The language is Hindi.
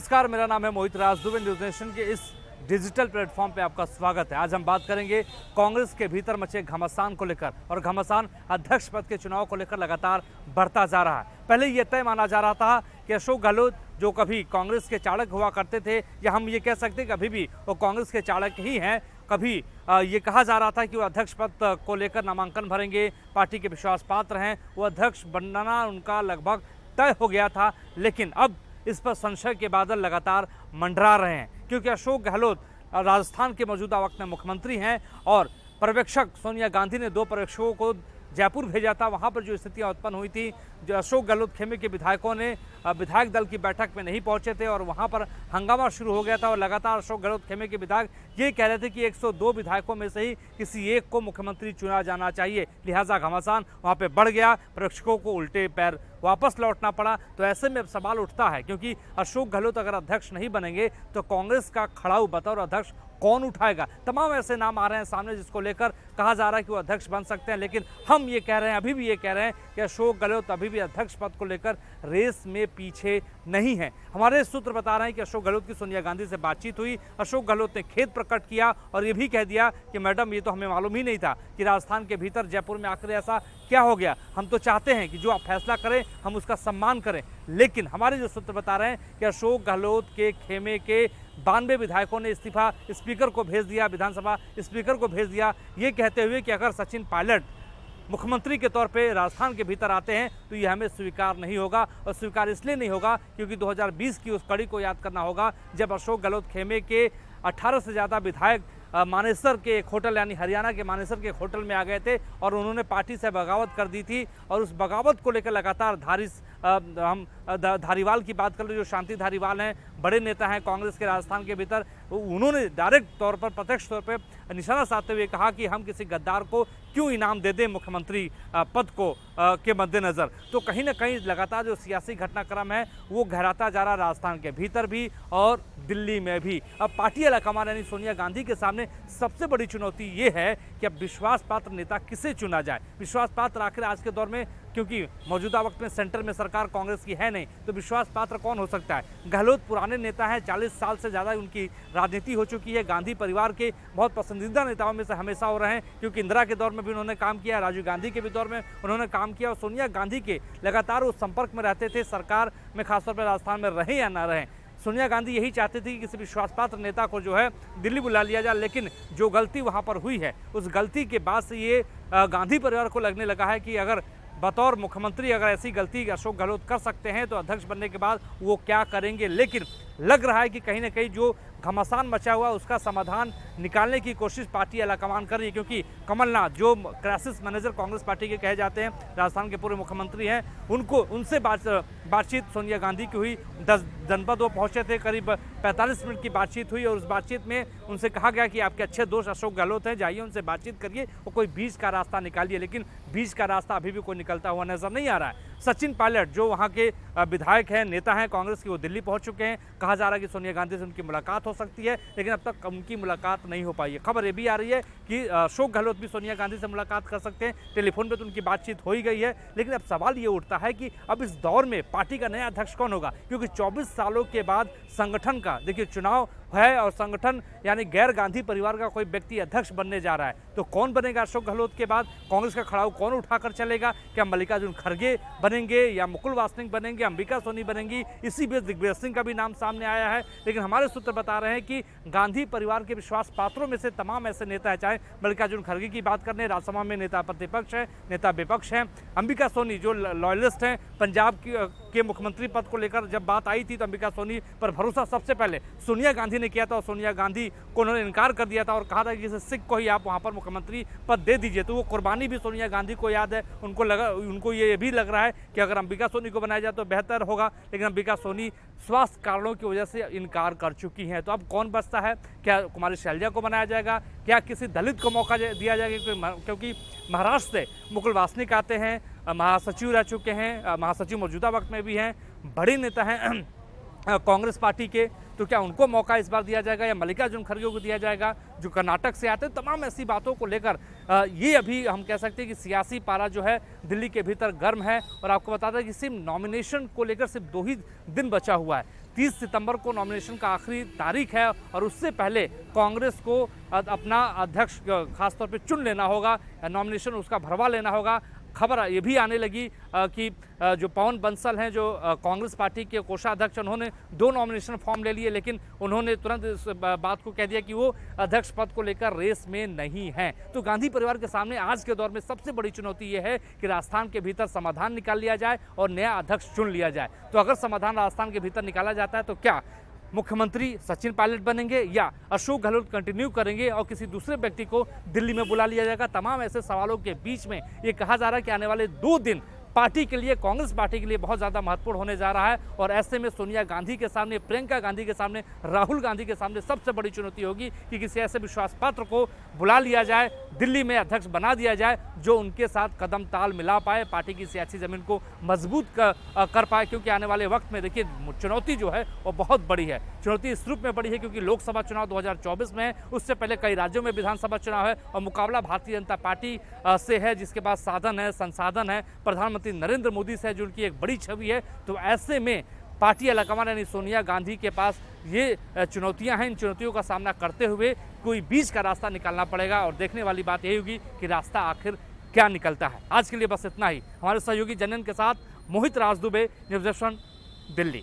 नमस्कार, मेरा नाम है मोहित राज। दुबे न्यूज़ नेशन के इस डिजिटल प्लेटफॉर्म पे आपका स्वागत है। आज हम बात करेंगे कांग्रेस के भीतर मचे घमासान को लेकर, और घमासान अध्यक्ष पद के चुनाव को लेकर लगातार बढ़ता जा रहा है। पहले ये तय माना जा रहा था कि अशोक गहलोत जो कभी कांग्रेस के चाणक्य हुआ करते थे, या हम ये कह सकते हैं कि अभी भी वो कांग्रेस के चाणक्य ही हैं। कभी ये कहा जा रहा था कि वो अध्यक्ष पद को लेकर नामांकन भरेंगे, पार्टी के विश्वास पात्र हैं, वो अध्यक्ष बनना उनका लगभग तय हो गया था। लेकिन अब इस पर संशय के बादल लगातार मंडरा रहे हैं, क्योंकि अशोक गहलोत राजस्थान के मौजूदा वक्त में मुख्यमंत्री हैं, और पर्यवेक्षक सोनिया गांधी ने 2 पर्यवेक्षकों को जयपुर भेजा था। वहां पर जो स्थितियां उत्पन्न हुई थी, जो अशोक गहलोत खेमे के विधायकों ने विधायक दल की बैठक में नहीं पहुंचे थे और वहां पर हंगामा शुरू हो गया था। और लगातार अशोक गहलोत खेमे के विधायक ये कह रहे थे कि 102 विधायकों में से ही किसी एक को मुख्यमंत्री चुना जाना चाहिए। लिहाजा घमासान वहां पे बढ़ गया, पर्यवेक्षकों को उल्टे पैर वापस लौटना पड़ा। तो ऐसे में अब सवाल उठता है, क्योंकि अशोक गहलोत अगर अध्यक्ष नहीं बनेंगे तो कांग्रेस का खड़ाऊ बतौर अध्यक्ष कौन उठाएगा। तमाम ऐसे नाम आ रहे हैं सामने जिसको लेकर कहा जा रहा है कि वो अध्यक्ष बन सकते हैं। लेकिन हम ये कह रहे हैं, अभी भी ये कह रहे हैं कि अशोक गहलोत अभी भी अध्यक्ष पद को लेकर रेस में पीछे नहीं है। हमारे सूत्र बता रहे हैं कि अशोक गहलोत की सोनिया गांधी से बातचीत हुई। अशोक गहलोत ने खेद प्रकट किया और ये भी कह दिया कि मैडम, ये तो हमें मालूम ही नहीं था कि राजस्थान के भीतर जयपुर में आकर ऐसा क्या हो गया। हम तो चाहते हैं कि जो आप फैसला करें हम उसका सम्मान करें। लेकिन हमारे जो सूत्र बता रहे हैं कि अशोक गहलोत के खेमे के 92 विधायकों ने इस्तीफा स्पीकर को भेज दिया, विधानसभा स्पीकर को भेज दिया, ये कहते हुए कि अगर सचिन पायलट मुख्यमंत्री के तौर पे राजस्थान के भीतर आते हैं तो ये हमें स्वीकार नहीं होगा। और स्वीकार इसलिए नहीं होगा क्योंकि 2020 की उस कड़ी को याद करना होगा जब अशोक गहलोत खेमे के 18 से ज़्यादा विधायक मानेसर के एक होटल, यानी हरियाणा के मानेसर के एक होटल में आ गए थे और उन्होंने पार्टी से बगावत कर दी थी। और उस बगावत को लेकर लगातार धारीवाल की बात कर लो, जो शांति धारीवाल हैं, बड़े नेता हैं कांग्रेस के राजस्थान के भीतर, उन्होंने डायरेक्ट तौर पर, प्रत्यक्ष तौर पर निशाना साधते हुए कहा कि हम किसी गद्दार को क्यों इनाम दे दें मुख्यमंत्री पद को के मद्देनज़र। तो कहीं ना कहीं लगातार जो सियासी घटनाक्रम है वो गहराता जा रहा है, राजस्थान के भीतर भी और दिल्ली में भी। अब पार्टी आलाकमान यानी सोनिया गांधी के सामने सबसे बड़ी चुनौती ये है कि अब विश्वास पात्र नेता किसे चुना जाए। विश्वास पात्र आखिर आज के दौर में, क्योंकि मौजूदा वक्त में सेंटर में सरकार कांग्रेस की है नहीं, तो विश्वास पात्र कौन हो सकता है। गहलोत पुराने नेता हैं, 40 साल से ज़्यादा उनकी राजनीति हो चुकी है, गांधी परिवार के बहुत पसंदीदा नेताओं में से हमेशा हो रहे हैं, क्योंकि इंदिरा के दौर में भी उन्होंने काम किया, राजीव गांधी के भी दौर में उन्होंने काम किया, और सोनिया गांधी के लगातार वो संपर्क में रहते थे, सरकार में खासतौर पर राजस्थान में रहें या ना रहें। सोनिया गांधी यही चाहती थी कि किसी विश्वास पात्र नेता को जो है दिल्ली बुला लिया जाए। लेकिन जो गलती वहाँ पर हुई है, उस गलती के बाद से ये गांधी परिवार को लगने लगा है कि अगर बतौर मुख्यमंत्री अगर ऐसी गलती अशोक गहलोत कर सकते हैं तो अध्यक्ष बनने के बाद वो क्या करेंगे। लेकिन लग रहा है कि कहीं ना कहीं जो घमासान मचा हुआ उसका समाधान निकालने की कोशिश पार्टी आलाकमान कर रही है, क्योंकि कमलनाथ जो क्राइसिस मैनेजर कांग्रेस पार्टी के कहे जाते हैं, राजस्थान के पूर्व मुख्यमंत्री हैं, उनसे बातचीत सोनिया गांधी की हुई। 10 जनपद वो पहुंचे थे, करीब 45 मिनट की बातचीत हुई, और उस बातचीत में उनसे कहा गया कि आपके अच्छे दोस्त अशोक गहलोत हैं, जाइए उनसे बातचीत करिए और कोई बीच का रास्ता निकालिए। लेकिन बीच का रास्ता अभी भी कोई निकलता हुआ नजर नहीं आ रहा है। सचिन पायलट जो वहाँ के विधायक हैं, नेता हैं कांग्रेस के, वो दिल्ली पहुंच चुके हैं। कहा जा रहा है कि सोनिया गांधी से उनकी मुलाकात हो सकती है, लेकिन अब तक उनकी मुलाकात नहीं हो पाई है। खबर ये भी आ रही है कि अशोक गहलोत भी सोनिया गांधी से मुलाकात कर सकते हैं, टेलीफोन पे तो उनकी बातचीत हो ही गई है। लेकिन अब सवाल ये उठता है कि अब इस दौर में पार्टी का नया अध्यक्ष कौन होगा, क्योंकि 24 सालों के बाद संगठन का, देखिए, चुनाव है और संगठन यानी गैर गांधी परिवार का कोई व्यक्ति अध्यक्ष बनने जा रहा है। तो कौन बनेगा अशोक गहलोत के बाद? कांग्रेस का खड़ाऊ कौन उठाकर चलेगा? क्या मल्लिकार्जुन खड़गे बनेंगे या मुकुल वासनिक बनेंगे, अंबिका सोनी बनेंगी? इसी बीच दिग्विजय सिंह का भी नाम सामने आया है। लेकिन हमारे सूत्र बता रहे हैं कि गांधी परिवार के विश्वास पात्रों में से तमाम ऐसे नेता है, चाहे मल्लिकार्जुन खड़गे की बात करने, राज्यसभा में नेता प्रतिपक्ष है, नेता विपक्ष है, अंबिका सोनी जो लॉयलिस्ट हैं, पंजाब के मुख्यमंत्री पद को लेकर जब बात आई थी तो अंबिका सोनी पर भरोसा सबसे पहले सोनिया गांधी ने किया था, और सोनिया गांधी को उन्होंने इनकार कर दिया था और कहा था कि किसी सिख को ही आप वहां पर मुख्यमंत्री पद दे दीजिए। तो वो कुर्बानी भी सोनिया गांधी को याद है। उनको ये भी लग रहा है कि अगर अंबिका सोनी को बनाया जाए तो बेहतर होगा, लेकिन अंबिका सोनी स्वास्थ्य कारणों की वजह से इनकार कर चुकी हैं। तो अब कौन बचता है? क्या कुमारी शैलजा को बनाया जाएगा? क्या किसी दलित को मौका दिया जाएगा? क्योंकि महाराष्ट्र से मुकुल वासनिक आते हैं, महासचिव रह चुके हैं, महासचिव मौजूदा वक्त में भी हैं, बड़े नेता हैं कांग्रेस पार्टी के, तो क्या उनको मौका इस बार दिया जाएगा या मल्लिकार्जुन खड़गे को दिया जाएगा जो कर्नाटक से आते हैं? तमाम ऐसी बातों को लेकर ये अभी हम कह सकते हैं कि सियासी पारा जो है दिल्ली के भीतर गर्म है। और आपको बता दें कि सिर्फ नॉमिनेशन को लेकर सिर्फ 2 ही दिन बचा हुआ है। 30 सितंबर को नॉमिनेशन का आखिरी तारीख है और उससे पहले कांग्रेस को अपना अध्यक्ष खासतौर पे चुन लेना होगा, नॉमिनेशन उसका भरवा लेना होगा। खबर ये भी आने लगी कि जो पवन बंसल हैं, जो कांग्रेस पार्टी के कोषाध्यक्ष, उन्होंने 2 नॉमिनेशन फॉर्म ले लिए, लेकिन उन्होंने तुरंत इस बात को कह दिया कि वो अध्यक्ष पद को लेकर रेस में नहीं हैं। तो गांधी परिवार के सामने आज के दौर में सबसे बड़ी चुनौती ये है कि राजस्थान के भीतर समाधान निकाल लिया जाए और नया अध्यक्ष चुन लिया जाए। तो अगर समाधान राजस्थान के भीतर निकाला जाता है तो क्या मुख्यमंत्री सचिन पायलट बनेंगे या अशोक गहलोत कंटिन्यू करेंगे और किसी दूसरे व्यक्ति को दिल्ली में बुला लिया जाएगा? तमाम ऐसे सवालों के बीच में ये कहा जा रहा है कि आने वाले 2 दिन पार्टी के लिए, कांग्रेस पार्टी के लिए बहुत ज़्यादा महत्वपूर्ण होने जा रहा है और ऐसे में सोनिया गांधी के सामने, प्रियंका गांधी के सामने, राहुल गांधी के सामने सबसे बड़ी चुनौती होगी कि किसी ऐसे विश्वास पात्र को बुला लिया जाए, दिल्ली में अध्यक्ष बना दिया जाए जो उनके साथ कदम ताल मिला पाए, पार्टी की सियासी जमीन को मजबूत कर पाए। क्योंकि आने वाले वक्त में देखिए चुनौती जो है वो बहुत बड़ी है। चुनौती इस रूप में बड़ी है क्योंकि लोकसभा चुनाव 2024 में है, उससे पहले कई राज्यों में विधानसभा चुनाव है और मुकाबला भारतीय जनता पार्टी से है जिसके पास साधन है, संसाधन है, प्रधानमंत्री नरेंद्र मोदी से जो उनकी एक बड़ी छवि है। तो ऐसे में पार्टी आलाकमान यानी सोनिया गांधी के पास ये चुनौतियां हैं। इन चुनौतियों का सामना करते हुए कोई बीच का रास्ता निकालना पड़ेगा और देखने वाली बात यही होगी कि रास्ता आखिर क्या निकलता है। आज के लिए बस इतना ही। हमारे सहयोगी जनन के साथ मोहित राज दुबे, न्यूज़ 18 दिल्ली।